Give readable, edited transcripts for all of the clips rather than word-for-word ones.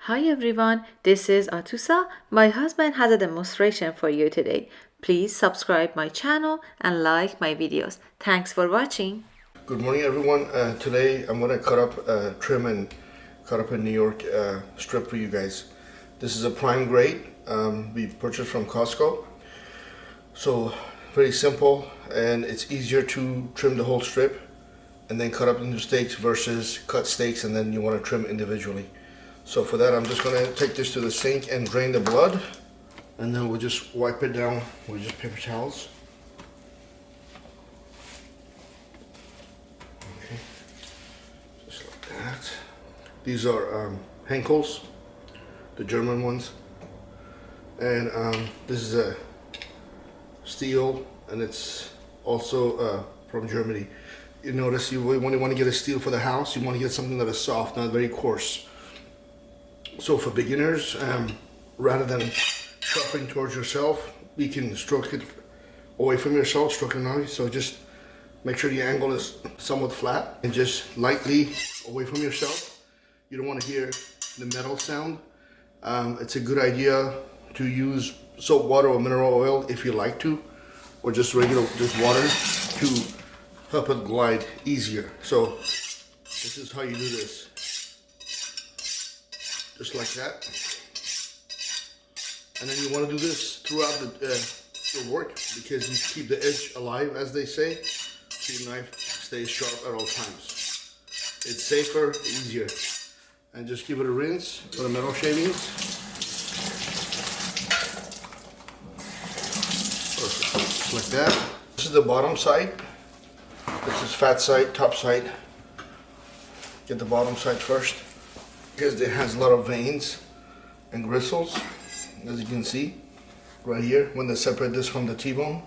Hi everyone, this is Atusa. My husband has a demonstration for you today. Please subscribe my channel and like my videos. Thanks for watching. Good morning everyone. Today I'm going to cut up, trim and cut up a New York strip for you guys. This is a prime grade we purchased from Costco. So very simple, and it's easier to trim the whole strip and then cut up into steaks versus cut steaks and then you want to trim individually. So for that I'm just going to take this to the sink and drain the blood, and then we'll just wipe it down with just paper towels. Okay, just like that. These are Henkel's, the German ones, and this is a steel, and it's also from Germany. You notice when you want to get a steel for the house, you want to get something that is soft, not very coarse. So for beginners, rather than sharpening towards yourself, you can stroke it away from yourself, stroke a knife. So just make sure the angle is somewhat flat and just lightly away from yourself. You don't want to hear the metal sound. It's a good idea to use soap water or mineral oil if you like to, or just regular water to help it glide easier. So this is how you do this. Just like that. And then you want to do this throughout the work, because you keep the edge alive, as they say, so your knife stays sharp at all times. It's safer, easier. And just give it a rinse with the metal shavings. Perfect. Just like that. This is the bottom side. This is fat side, top side. Get the bottom side first, because it has a lot of veins and gristles, as you can see right here when they separate this from the T-bone,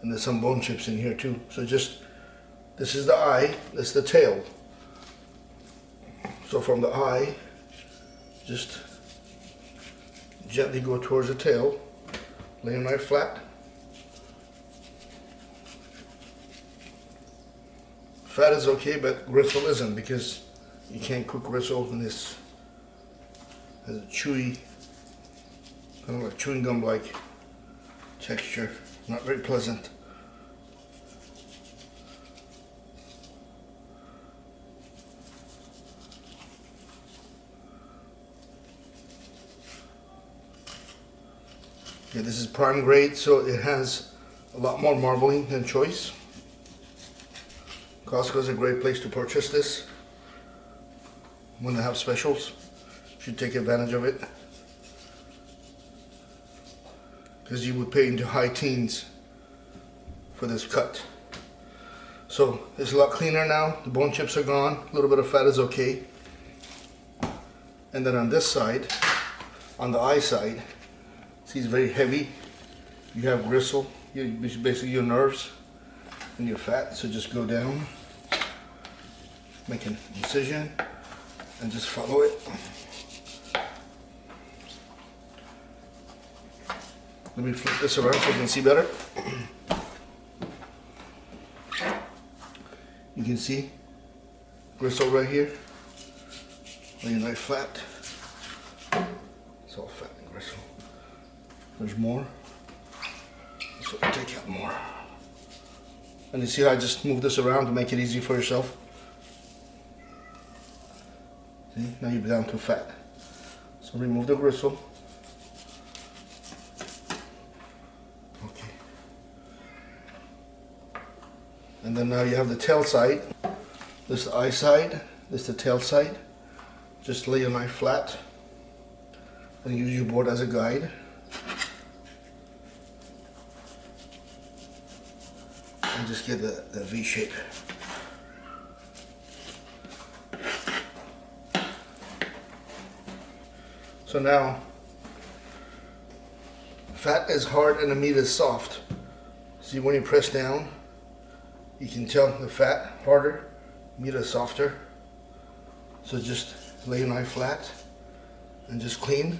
and there's some bone chips in here too. So just, this is the eye, this is the tail. So from the eye, just gently go towards the tail, lay your knife flat. Fat is okay, but gristle isn't, because you can't cook gristle, and this has a chewy, kind of like chewing gum like texture. Not very pleasant. Yeah, this is prime grade, so it has a lot more marbling than choice. Costco is a great place to purchase this when they have specials. You should take advantage of it, because you would pay into high teens for this cut. So it's a lot cleaner now. The bone chips are gone. A little bit of fat is okay. And then on this side, on the eye side, see, it's very heavy. You have gristle, basically your nerves and your fat. So just go down, make an incision, and just follow it. Let me flip this around so you can see better. You can see gristle right here. Lay your knife flat. It's all fat and gristle. There's more. So take out more. And you see how I just move this around to make it easy for yourself? See, now you're down to fat. So remove the gristle. Okay. And then now you have the tail side. This is the eye side. This is the tail side. Just lay your knife flat and use your board as a guide. And just get the V shape. So now, fat is hard and the meat is soft. See, when you press down, you can tell the fat harder, meat is softer. So just lay your knife flat and just clean.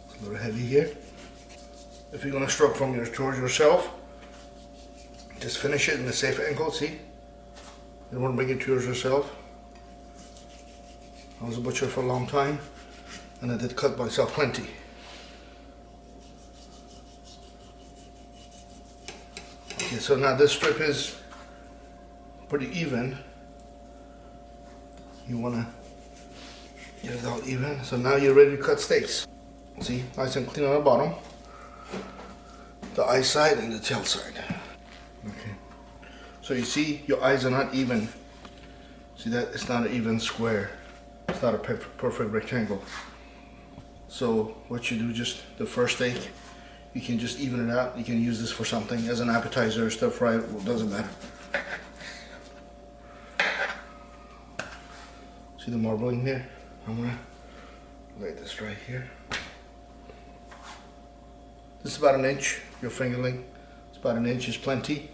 It's a little heavy here. If you're going to stroke from towards yourself, just finish it in a safe angle, see? You don't want to bring it towards yourself. I was a butcher for a long time, and I did cut myself plenty. Okay, so now this strip is pretty even. You want to get it all even. So now you're ready to cut steaks. See, nice and clean on the bottom, the eye side and the tail side. Okay, so you see your eyes are not even. See that? It's not an even square. It's not a perfect rectangle. So what you do, just the first steak, you can just even it out. You can use this for something as an appetizer, stir fry, it doesn't matter. See the marbling here? I'm gonna lay this right here. This is about an inch, your fingerling. It's about an inch is plenty.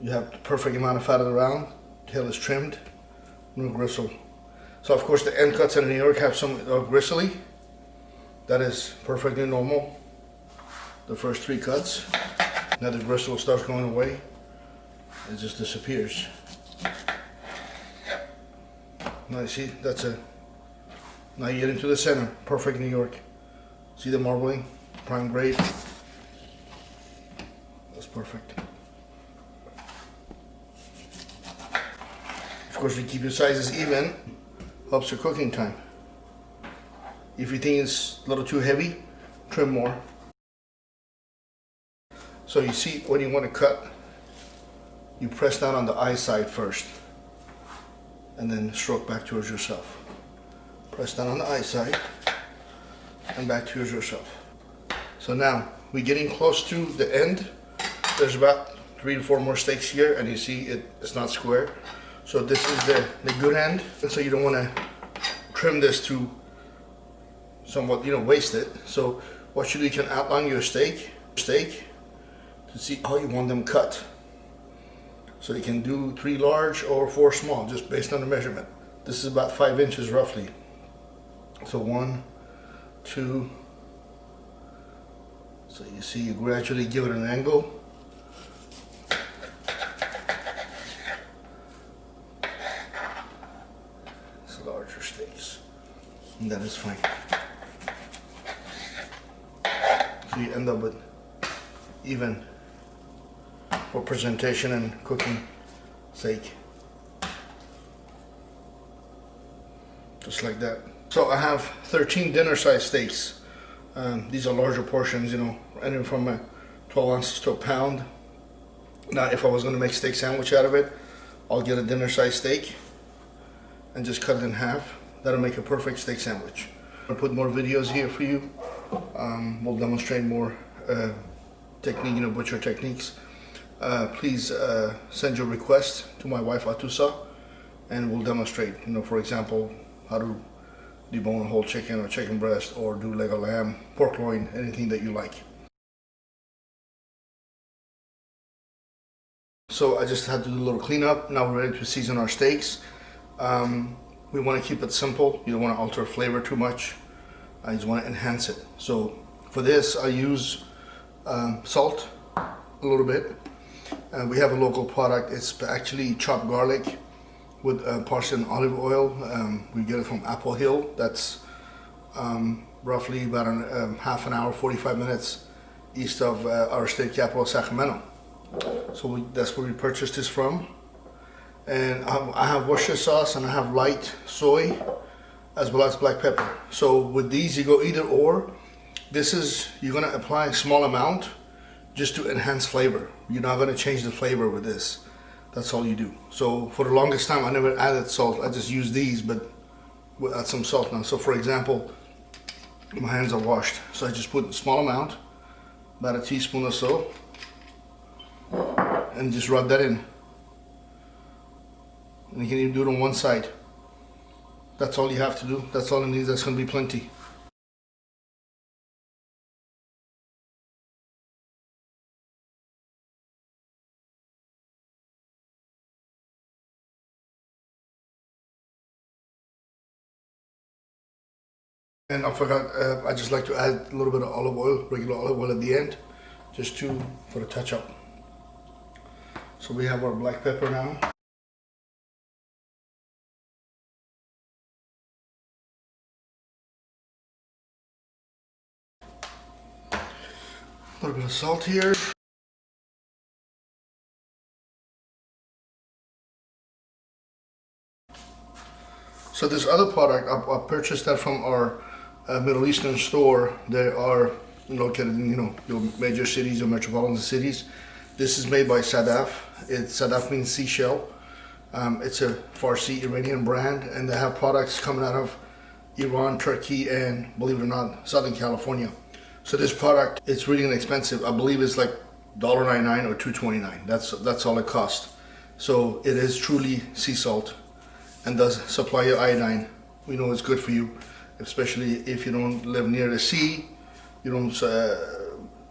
You have the perfect amount of fat of the round. Tail is trimmed, no gristle. So of course the end cuts in New York have some gristly. That is perfectly normal. The first 3 cuts. Now the gristle starts going away. It just disappears. Now you see, now you get into the center. Perfect New York. See the marbling? Prime grade. That's perfect. Of course, you keep your sizes even, helps your cooking time. If you think it's a little too heavy, trim more. So you see, when you want to cut, you press down on the eye side first, and then stroke back towards yourself. Press down on the eye side, and back towards yourself. So now, we're getting close to the end. There's about 3 to 4 more steaks here, and you see it's not square. So this is the good end, and so you don't want to trim this to somewhat, waste it. So what you do, you can outline your steak to see how you want them cut. So you can do 3 large or 4 small, just based on the measurement. This is about 5 inches roughly. So 1, 2. So you see, you gradually give it an angle. Larger steaks, and that is fine. So you end up with even for presentation and cooking sake, just like that. So I have 13 dinner size steaks. These are larger portions, anywhere from 12 ounces to a pound. Now if I was going to make steak sandwich out of it, I'll get a dinner size steak and just cut it in half. That'll make a perfect steak sandwich. I'll put more videos here for you. We'll demonstrate more technique, butcher techniques. Please send your request to my wife Atusa, and we'll demonstrate, for example, how to debone a whole chicken or chicken breast, or do leg of lamb, pork loin, anything that you like. So I just had to do a little cleanup. Now we're ready to season our steaks. We want to keep it simple. You don't want to alter flavor too much. I just want to enhance it. So for this, I use salt a little bit. We have a local product. It's actually chopped garlic with Parsley and olive oil. We get it from Apple Hill. That's roughly about half an hour, 45 minutes east of our state capital, Sacramento. So that's where we purchased this from. And I have Worcestershire sauce, and I have light soy as well as black pepper. So with these, you go either or. You're gonna apply a small amount just to enhance flavor. You're not gonna change the flavor with this. That's all you do. So for the longest time, I never added salt. I just use these, but we'll add some salt now. So for example, my hands are washed. So I just put a small amount, about a teaspoon or so, and just rub that in. And you can even do it on one side. That's all you have to do. That's all it needs. That's going to be plenty. And I forgot, I just like to add a little bit of olive oil, regular olive oil at the end, just for the touch up. So we have our black pepper now. A little bit of salt here. So this other product, I purchased that from our Middle Eastern store. They are located in your major cities or metropolitan cities. This is made by Sadaf. Sadaf means seashell. It's a Farsi Iranian brand, and they have products coming out of Iran, Turkey, and believe it or not, Southern California. So this product, it's really inexpensive. I believe it's like $1.99 or $2.29. That's all it costs. So it is truly sea salt and does supply you iodine. We know it's good for you, especially if you don't live near the sea, you don't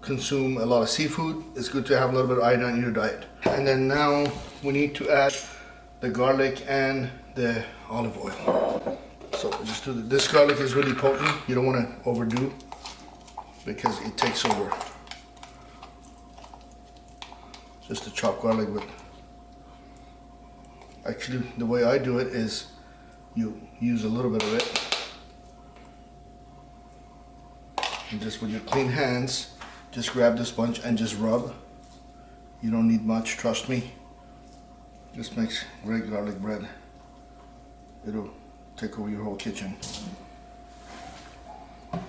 consume a lot of seafood. It's good to have a little bit of iodine in your diet. And then now we need to add the garlic and the olive oil. So just do this. Garlic is really potent. You don't want to overdo because it takes over. Just a chopped garlic with. Actually, the way I do it is you use a little bit of it and just with your clean hands, just grab this bunch and just rub. You don't need much, trust me. This makes great garlic bread. It'll take over your whole kitchen.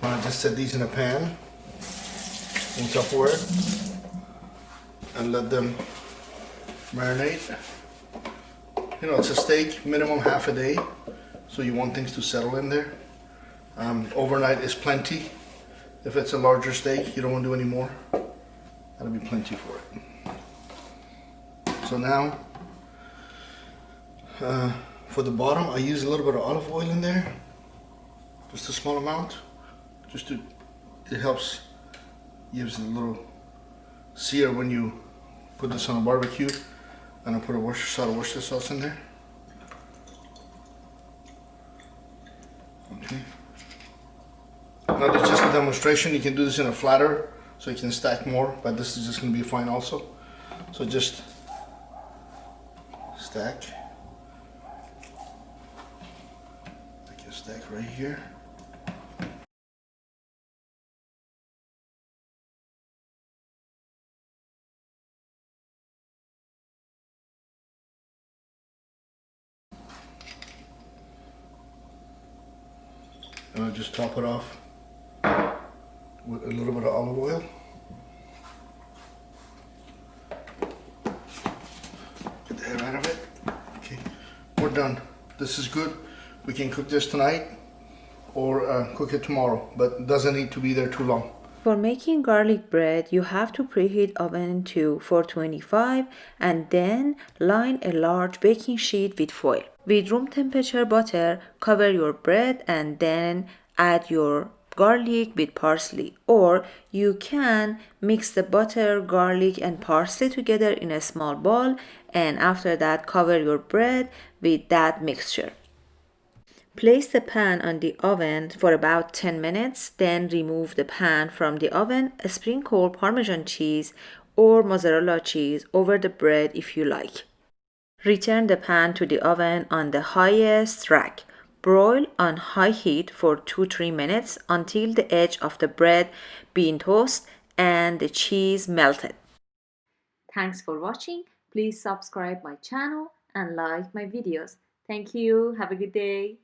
I just set these in a pan in Tupperware and let them marinate. You know, it's a steak, minimum half a day, so you want things to settle in there. Overnight is plenty. If it's a larger steak, you don't want to do any more. That'll be plenty for it. So now, for the bottom, I use a little bit of olive oil in there, just a small amount, it helps, gives a little sear when you put this on a barbecue. And I put a shot of Worcester sauce in there. Okay. Now this is just a demonstration. You can do this in a flatter, so you can stack more, but this is just going to be fine also. So just stack. Like a stack right here. And I'll just top it off with a little bit of olive oil. Get the hair out of it. Okay, we're done. This is good. We can cook this tonight or cook it tomorrow, but it doesn't need to be there too long. For making garlic bread, you have to preheat oven to 425 and then line a large baking sheet with foil. With room temperature butter, cover your bread and then add your garlic with parsley. Or you can mix the butter, garlic and parsley together in a small bowl and after that cover your bread with that mixture. Place the pan on the oven for about 10 minutes, then remove the pan from the oven, sprinkle Parmesan cheese or mozzarella cheese over the bread if you like. Return the pan to the oven on the highest rack. Broil on high heat for 2-3 minutes until the edge of the bread being toasted and the cheese melted. Thanks for watching. Please subscribe my channel and like my videos. Thank you. Have a good day.